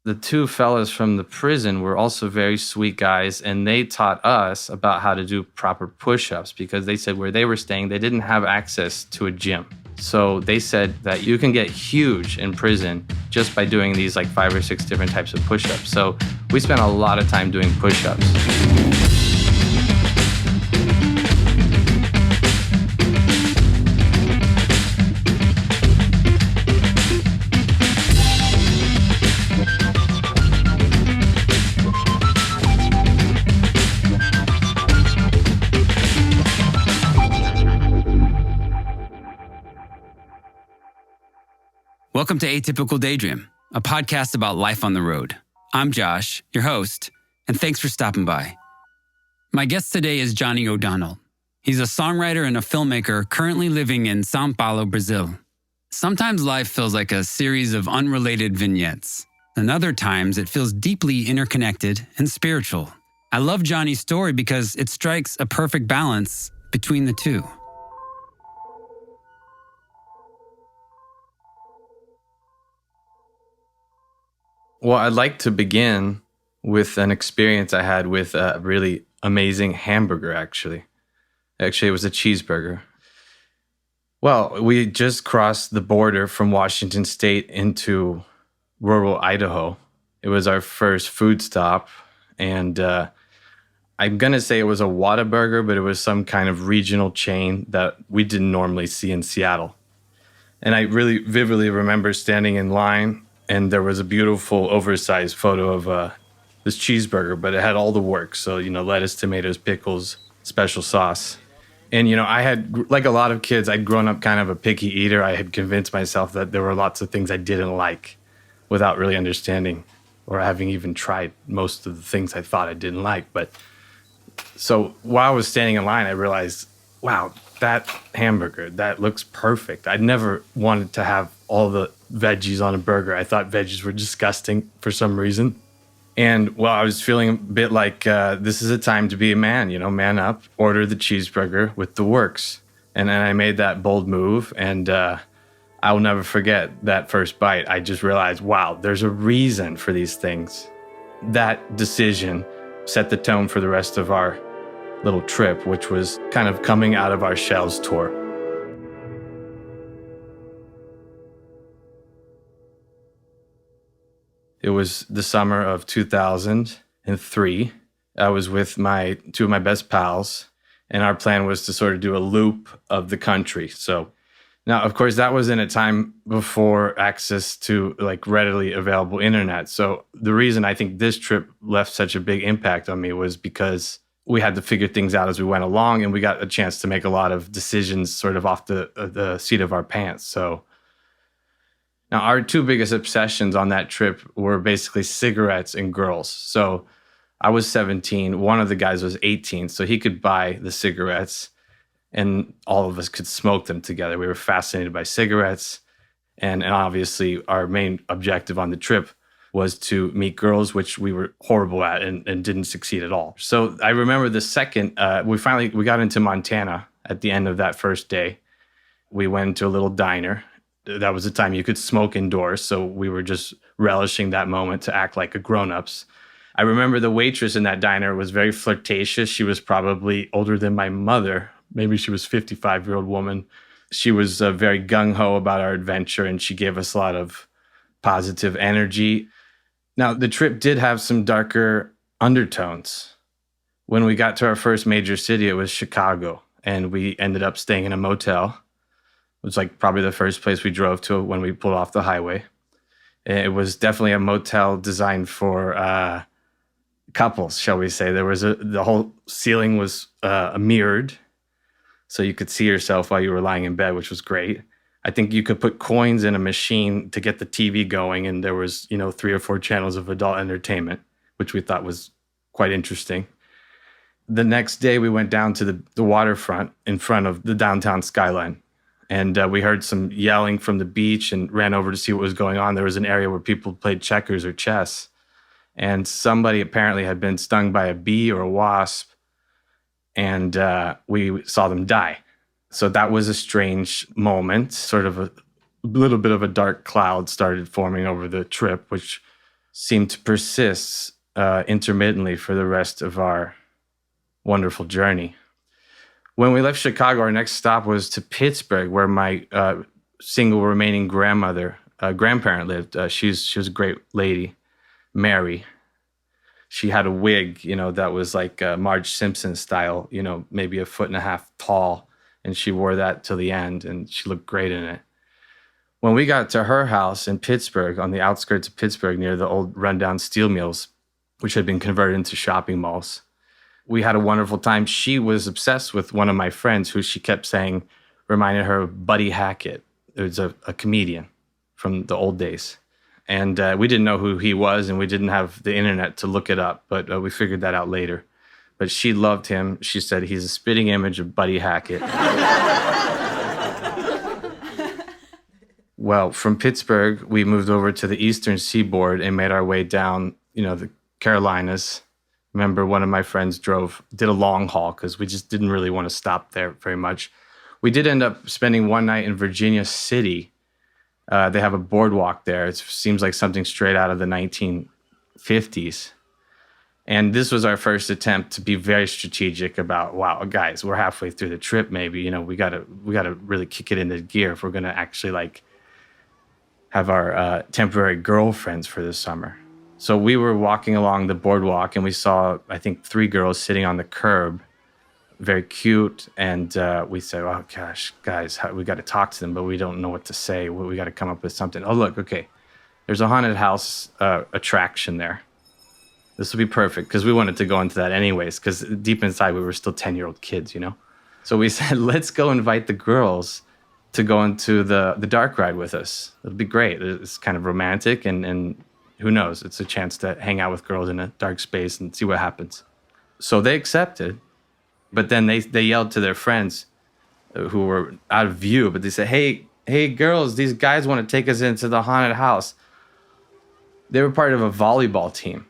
The two fellas from the prison were also very sweet guys, and they taught us about how to do proper push-ups because they said where they were staying, they didn't have access to a gym. So they said that you can get huge in prison just by doing these like 5 or 6 different types of push-ups. So we spent a lot of time doing push-ups. Welcome to Atypical Daydream, a podcast about life on the road. I'm Josh, your host, and thanks for stopping by. My guest today is Johnny O'Donnell. He's a songwriter and a filmmaker currently living in São Paulo, Brazil. Sometimes life feels like a series of unrelated vignettes, and other times it feels deeply interconnected and spiritual. I love Johnny's story because it strikes a perfect balance between the two. Well, I'd like to begin with an experience I had with a really amazing hamburger, actually. Actually, it was a cheeseburger. Well, we just crossed the border from Washington State into rural Idaho. It was our first food stop, and I'm going to say it was a Whataburger, but it was some kind of regional chain that we didn't normally see in Seattle. And I really vividly remember standing in line, and there was a beautiful oversized photo of this cheeseburger, but it had all the works. So, lettuce, tomatoes, pickles, special sauce. And, I had, like a lot of kids, I'd grown up kind of a picky eater. I had convinced myself that there were lots of things I didn't like without really understanding or having even tried most of the things I thought I didn't like. But so while I was standing in line, I realized, wow, that hamburger, that looks perfect. I'd never wanted to have all the veggies on a burger. I thought veggies were disgusting for some reason. And I was feeling a bit like this is a time to be a man, man up, order the cheeseburger with the works. And then I made that bold move, and I'll never forget that first bite. I just realized, wow, there's a reason for these things. That decision set the tone for the rest of our little trip, which was kind of coming out of our shells tour. It was the summer of 2003. I was with two of my best pals, and our plan was to sort of do a loop of the country. So now, of course, that was in a time before access to like readily available internet. So the reason I think this trip left such a big impact on me was because we had to figure things out as we went along, and we got a chance to make a lot of decisions sort of off the seat of our pants. So now our two biggest obsessions on that trip were basically cigarettes and girls. So I was 17. One of the guys was 18, so he could buy the cigarettes, and all of us could smoke them together. We were fascinated by cigarettes, and obviously our main objective on the trip was to meet girls, which we were horrible at and didn't succeed at all. So I remember the second, we got into Montana at the end of that first day. We went to a little diner. That was the time you could smoke indoors, so we were just relishing that moment to act like a Grownups. I remember the waitress in that diner was very flirtatious. She was probably older than my mother. Maybe she was a 55-year-old woman. She was very gung-ho about our adventure, and she gave us a lot of positive energy. Now, the trip did have some darker undertones. When we got to our first major city, it was Chicago, and we ended up staying in a motel. It was like probably the first place we drove to when we pulled off the highway. It was definitely a motel designed for couples, shall we say. The whole ceiling was mirrored, so you could see yourself while you were lying in bed, which was great. I think you could put coins in a machine to get the TV going, and there was 3 or 4 channels of adult entertainment, which we thought was quite interesting. The next day, we went down to the waterfront in front of the downtown skyline. And we heard some yelling from the beach and ran over to see what was going on. There was an area where people played checkers or chess. And somebody apparently had been stung by a bee or a wasp. And we saw them die. So that was a strange moment. Sort of a little bit of a dark cloud started forming over the trip, which seemed to persist intermittently for the rest of our wonderful journey. When we left Chicago, our next stop was to Pittsburgh, where my single remaining grandparent lived. She was a great lady, Mary. She had a wig, that was like Marge Simpson style, maybe 1.5 feet tall. And she wore that till the end, and she looked great in it. When we got to her house in Pittsburgh, on the outskirts of Pittsburgh, near the old rundown steel mills, which had been converted into shopping malls, we had a wonderful time. She was obsessed with one of my friends who she kept saying reminded her of Buddy Hackett. It was a comedian from the old days. And we didn't know who he was, and we didn't have the internet to look it up, but we figured that out later. But she loved him. She said he's a spitting image of Buddy Hackett. Well, from Pittsburgh, we moved over to the eastern seaboard and made our way down, the Carolinas. Remember, one of my friends did a long haul because we just didn't really want to stop there very much. We did end up spending one night in Virginia City. They have a boardwalk there. It seems like something straight out of the 1950s. And this was our first attempt to be very strategic about, wow, guys, we're halfway through the trip. Maybe, we gotta really kick it into gear if we're gonna actually have our temporary girlfriends for this summer. So we were walking along the boardwalk, and we saw, I think, 3 girls sitting on the curb, very cute. And we said, oh gosh, guys, we got to talk to them, but we don't know what to say. We got to come up with something. Oh, look, okay, there's a haunted house attraction there. This will be perfect, because we wanted to go into that anyways, because deep inside we were still 10-year-old kids, So we said, let's go invite the girls to go into the dark ride with us. It'll be great. It's kind of romantic, and who knows? It's a chance to hang out with girls in a dark space and see what happens. So they accepted, but then they yelled to their friends who were out of view, but they said, hey girls, these guys want to take us into the haunted house. They were part of a volleyball team.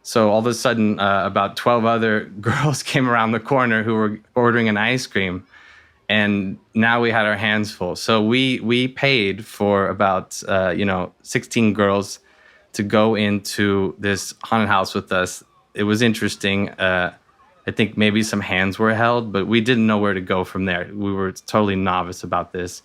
So all of a sudden, about 12 other girls came around the corner who were ordering an ice cream, and now we had our hands full. So we paid for about 16 girls to go into this haunted house with us. It was interesting. I think maybe some hands were held, but we didn't know where to go from there. We were totally novice about this.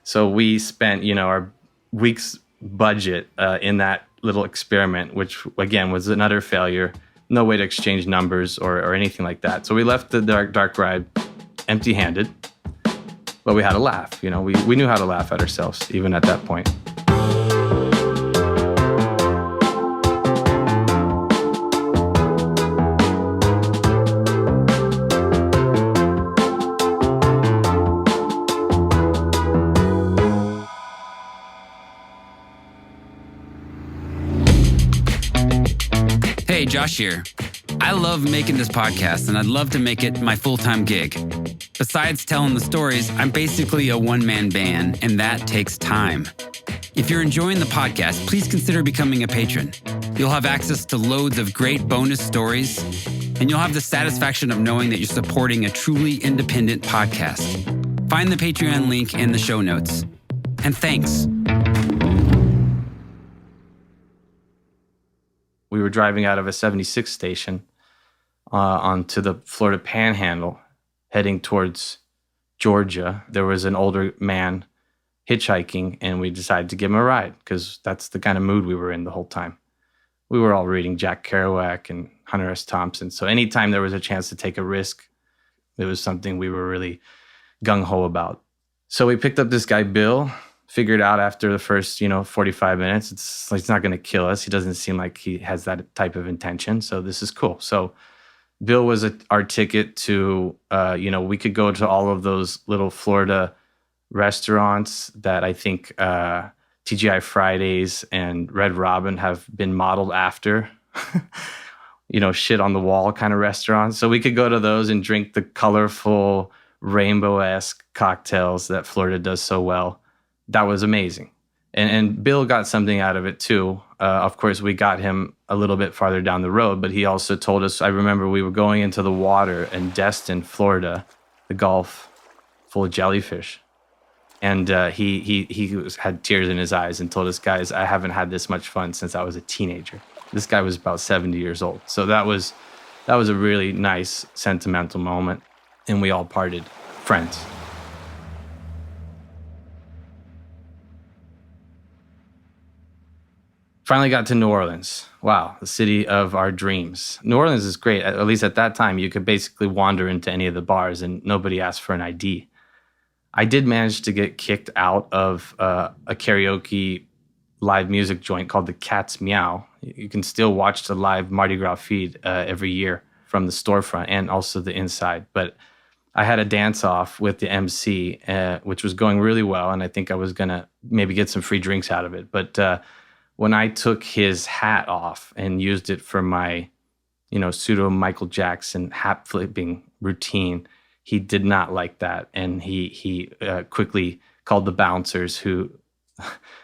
So we spent, our week's budget in that little experiment, which again was another failure. No way to exchange numbers or anything like that. So we left the dark ride empty-handed, but we had a laugh. We knew how to laugh at ourselves even at that point. Hey, Josh here. I love making this podcast, and I'd love to make it my full-time gig. Besides telling the stories, I'm basically a one-man band, and that takes time. If you're enjoying the podcast, please consider becoming a patron. You'll have access to loads of great bonus stories, and you'll have the satisfaction of knowing that you're supporting a truly independent podcast. Find the Patreon link in the show notes. And thanks. We were driving out of a 76 station onto the Florida Panhandle, heading towards Georgia. There was an older man hitchhiking, and we decided to give him a ride because that's the kind of mood we were in the whole time. We were all reading Jack Kerouac and Hunter S. Thompson, so anytime there was a chance to take a risk, it was something we were really gung-ho about. So we picked up this guy, Bill. Figured out after the first, 45 minutes, it's like he's not going to kill us. He doesn't seem like he has that type of intention. So this is cool. So Bill was our ticket to, we could go to all of those little Florida restaurants that I think TGI Fridays and Red Robin have been modeled after, shit on the wall kind of restaurants. So we could go to those and drink the colorful rainbow-esque cocktails that Florida does so well. That was amazing. And Bill got something out of it too. Of course, we got him a little bit farther down the road, but he also told us, I remember we were going into the water in Destin, Florida, the Gulf, full of jellyfish. And had tears in his eyes and told us, guys, I haven't had this much fun since I was a teenager. This guy was about 70 years old. So that was a really nice, sentimental moment. And we all parted friends. Finally got to New Orleans. Wow, the city of our dreams. New Orleans is great. At least at that time, you could basically wander into any of the bars and nobody asked for an ID. I did manage to get kicked out of a karaoke live music joint called the Cat's Meow. You can still watch the live Mardi Gras feed every year from the storefront and also the inside. But I had a dance-off with the MC, which was going really well, and I think I was going to maybe get some free drinks out of it. But when I took his hat off and used it for my, pseudo Michael Jackson hat flipping routine, he did not like that, and he quickly called the bouncers, who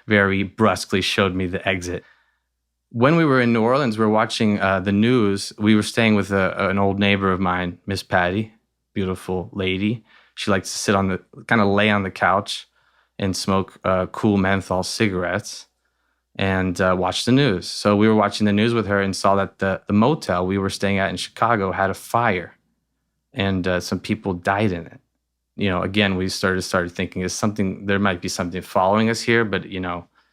very brusquely showed me the exit. When we were in New Orleans, we were watching the news. We were staying with an old neighbor of mine, Miss Patty, beautiful lady. She likes to sit lay on the couch and smoke cool menthol cigarettes and watch the news. So we were watching the news with her and saw that the motel we were staying at in Chicago had a fire. And some people died in it. Again, we started thinking, there might be something following us here, but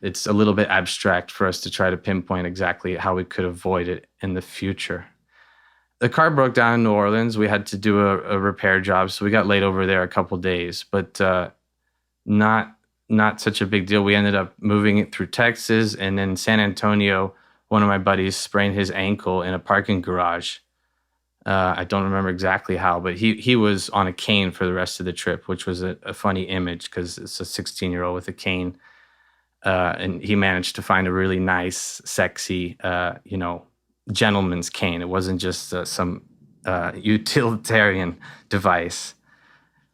it's a little bit abstract for us to try to pinpoint exactly how we could avoid it in the future. The car broke down in New Orleans. We had to do a repair job, so we got laid over there a couple days, but not such a big deal. We ended up moving it through Texas, and in San Antonio, one of my buddies sprained his ankle in a parking garage. I don't remember exactly how, but he was on a cane for the rest of the trip, which was a funny image because it's a 16-year-old with a cane. And he managed to find a really nice, sexy, gentleman's cane. It wasn't just some utilitarian device.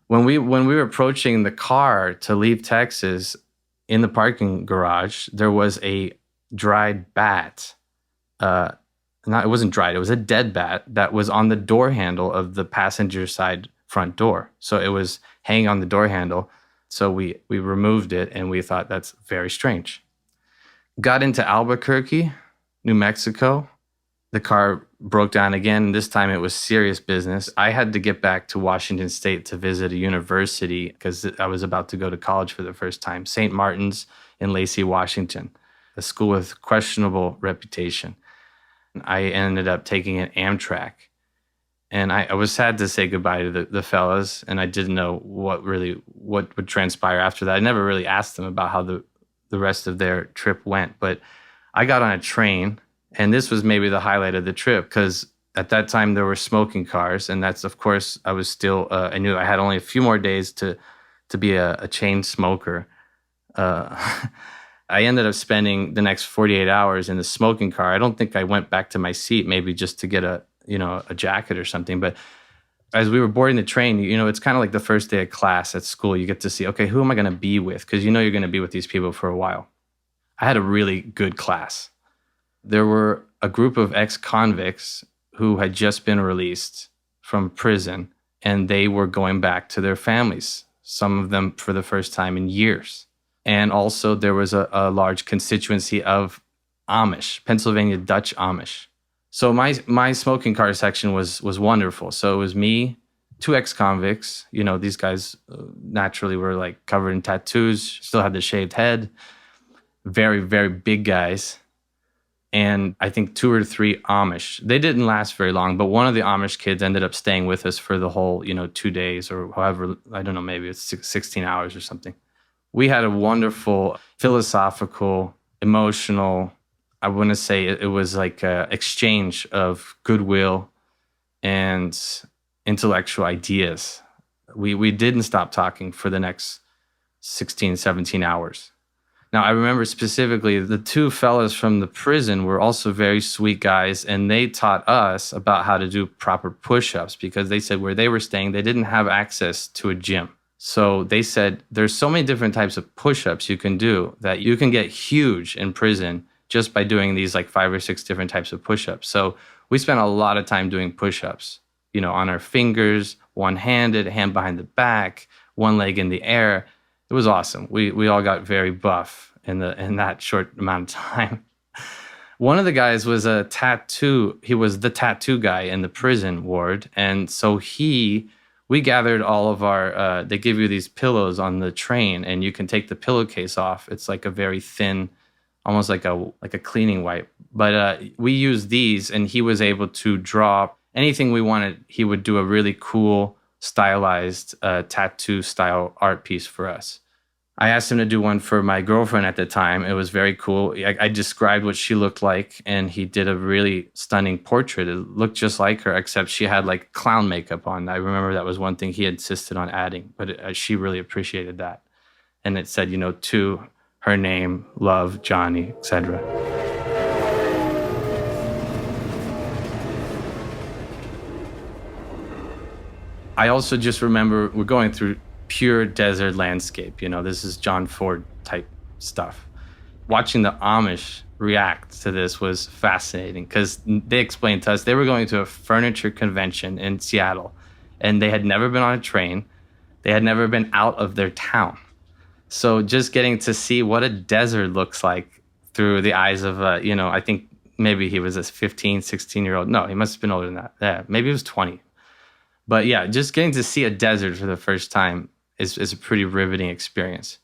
When we were approaching the car to leave Texas, in the parking garage, there was a dried bat. It wasn't dried, it was a dead bat that was on the door handle of the passenger side front door. So it was hanging on the door handle. So we removed it, and we thought that's very strange. Got into Albuquerque, New Mexico. The car broke down again. This time it was serious business. I had to get back to Washington State to visit a university because I was about to go to college for the first time. St. Martin's in Lacey, Washington, a school with questionable reputation. I ended up taking an Amtrak, and I was sad to say goodbye to the fellas, and I didn't know what would transpire after that. I never really asked them about how the rest of their trip went, but I got on a train, and this was maybe the highlight of the trip because at that time there were smoking cars, and that's, of course, I was still, I knew I had only a few more days to be a chain smoker. I ended up spending the next 48 hours in the smoking car. I don't think I went back to my seat, maybe just to get a jacket or something. But as we were boarding the train, it's kind of like the first day of class at school. You get to see, okay, who am I going to be with? Because you're going to be with these people for a while. I had a really good class. There were a group of ex-convicts who had just been released from prison, and they were going back to their families, some of them for the first time in years. And also there was a large constituency of Amish, Pennsylvania Dutch Amish. So my smoking car section was wonderful. So it was me, two ex-convicts. These guys naturally were covered in tattoos, still had the shaved head, very, very big guys. And I think 2 or 3 Amish. They didn't last very long, but one of the Amish kids ended up staying with us for the whole, 2 days or however, I don't know, maybe it's 16 hours or something. We had a wonderful, philosophical, emotional, I want to say it was like an exchange of goodwill and intellectual ideas. We didn't stop talking for the next 16, 17 hours. Now, I remember specifically the 2 fellas from the prison were also very sweet guys, and they taught us about how to do proper push-ups because they said where they were staying, they didn't have access to a gym. So they said there's so many different types of push-ups you can do that you can get huge in prison just by doing these 5 or 6 different types of push-ups. So we spent a lot of time doing push-ups, on our fingers, one-handed, hand behind the back, one leg in the air. It was awesome. We all got very buff in that short amount of time. One of the guys was he was the tattoo guy in the prison ward. And so we gathered all of our, they give you these pillows on the train and you can take the pillowcase off. It's like a very thin, almost like a cleaning wipe. But we used these and he was able to draw anything we wanted. He would do a really cool, stylized tattoo style art piece for us. I asked him to do one for my girlfriend at the time. It was very cool. I described what she looked like, and he did a really stunning portrait. It looked just like her, except she had like clown makeup on. I remember that was one thing he insisted on adding, but she really appreciated that. And it said, to her name, love, Johnny, etc. I also just remember we're going through pure desert landscape. This is John Ford type stuff. Watching the Amish react to this was fascinating because they explained to us they were going to a furniture convention in Seattle and they had never been on a train. They had never been out of their town. So just getting to see what a desert looks like through the eyes of, I think maybe he was a 15, 16-year-old. No, he must have been older than that. Yeah, maybe he was 20. But yeah, just getting to see a desert for the first time is a pretty riveting experience.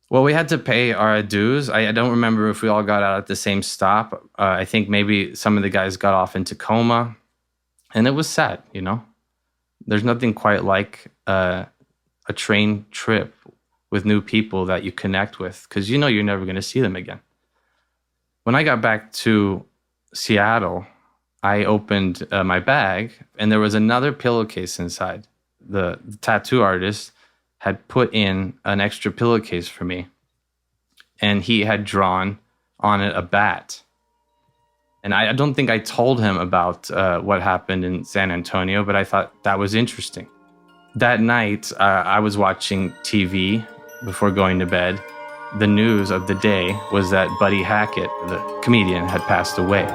Well, we had to pay our dues. I don't remember if we all got out at the same stop. I think maybe some of the guys got off in Tacoma. And it was sad, There's nothing quite like a train trip with new people that you connect with because you're never going to see them again. When I got back to Seattle, I opened my bag and there was another pillowcase inside. The tattoo artist had put in an extra pillowcase for me and he had drawn on it a bat. And I don't think I told him about what happened in San Antonio, but I thought that was interesting. That night, I was watching TV before going to bed. The news of the day was that Buddy Hackett, the comedian, had passed away.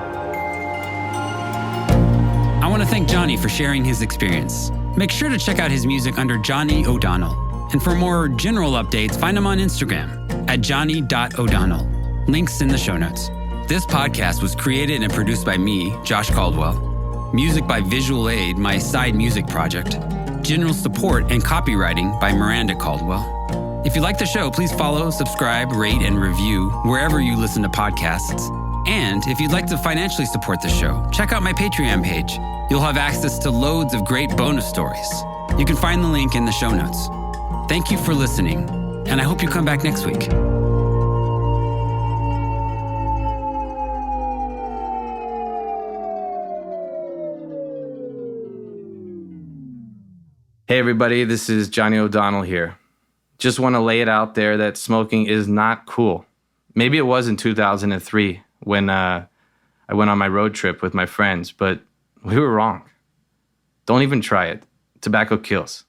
I want to thank Johnny for sharing his experience. Make sure to check out his music under Johnny O'Donnell. And for more general updates, find him on Instagram at johnny.o'donnell. Links in the show notes. This podcast was created and produced by me, Josh Caldwell. Music by Visual Aid, my side music project. General support and copywriting by Miranda Caldwell. If you like the show, please follow, subscribe, rate, and review wherever you listen to podcasts. And if you'd like to financially support the show, check out my Patreon page. You'll have access to loads of great bonus stories. You can find the link in the show notes. Thank you for listening, and I hope you come back next week. Hey everybody, this is Johnny O'Donnell here. Just want to lay it out there that smoking is not cool. Maybe it was in 2003 when I went on my road trip with my friends, but we were wrong. Don't even try it. Tobacco kills.